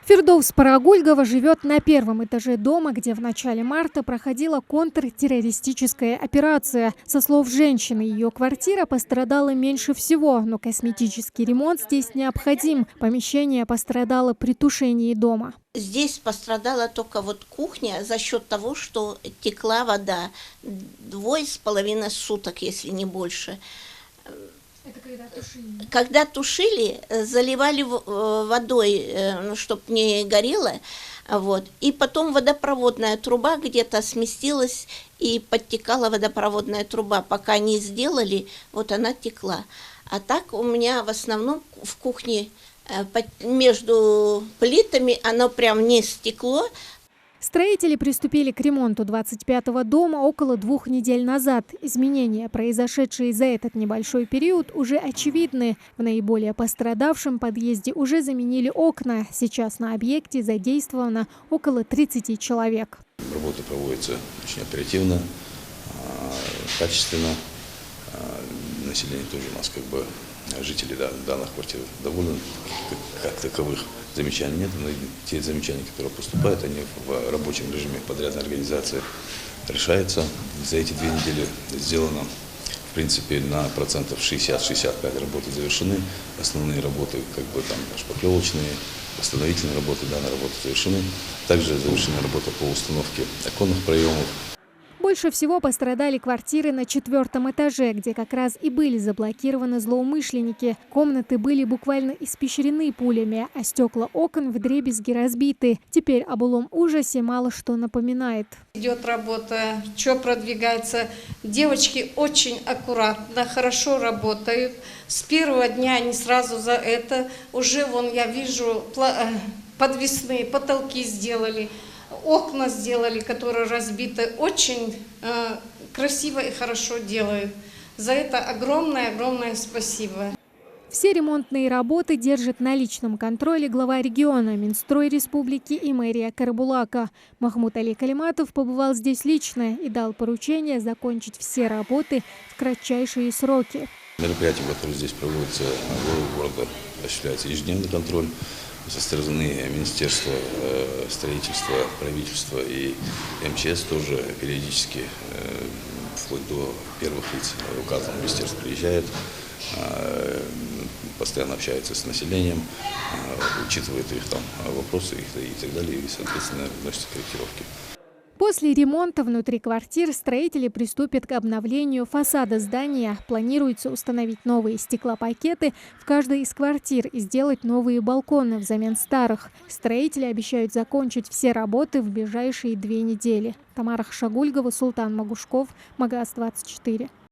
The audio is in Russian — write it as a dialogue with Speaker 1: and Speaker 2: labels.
Speaker 1: Фирдоус Парагульгова живет на первом этаже дома, где в начале марта проходила контртеррористическая операция. Со слов женщины, ее квартира пострадала меньше всего, но косметический ремонт здесь необходим. Помещение пострадало при тушении дома.
Speaker 2: Здесь пострадала только вот кухня за счет того, что текла вода 2,5 суток, если не больше.
Speaker 1: Это когда тушили?
Speaker 2: Когда тушили, заливали водой, чтобы не горело, вот. И потом водопроводная труба где-то сместилась и подтекала водопроводная труба. Пока не сделали, вот она текла. А так у меня в основном в кухне между плитами оно прям не стекло.
Speaker 1: Строители приступили к ремонту 25-го дома около 2 недель назад. Изменения, произошедшие за этот небольшой период, уже очевидны. В наиболее пострадавшем подъезде уже заменили окна. Сейчас на объекте задействовано около 30 человек.
Speaker 3: Работа проводится очень оперативно, качественно. Население тоже у нас жители данных квартир довольны, как таковых замечаний нет, но те замечания, которые поступают, они в рабочем режиме подрядной организации решаются. За эти 2 недели сделано, в принципе, на процентов 60-65 работы завершены. Основные работы, шпаклевочные, восстановительные работы, данные работы завершены. Также завершена работа по установке оконных проемов.
Speaker 1: Больше всего пострадали квартиры на 4-м этаже, где как раз и были заблокированы злоумышленники. Комнаты были буквально испещрены пулями, а стекла окон вдребезги разбиты. Теперь об былом ужасе мало что напоминает.
Speaker 4: Идет работа, что продвигается. Девочки очень аккуратно, хорошо работают. С первого дня они сразу за это. Уже я вижу, подвесные потолки сделали. Окна сделали, которые разбиты, очень красиво и хорошо делают. За это огромное спасибо.
Speaker 1: Все ремонтные работы держит на личном контроле глава региона, Минстрой республики и мэрия Карабулака. Махмуд Али Калиматов побывал здесь лично и дал поручение закончить все работы в кратчайшие сроки.
Speaker 3: Мероприятия, которые здесь проводятся, города осуществляется ежедневный контроль со стороны Министерства строительства, правительства и МЧС тоже периодически, вплоть до первых лиц указанного министерства, приезжает, постоянно общается с населением, учитывает их вопросы и так далее, и, соответственно, вносит корректировки.
Speaker 1: После ремонта внутри квартир строители приступят к обновлению фасада здания. Планируется установить новые стеклопакеты в каждой из квартир и сделать новые балконы взамен старых. Строители обещают закончить все работы в ближайшие 2 недели. Тамара Хашагульгова, Султан Магушков, Магаз 24.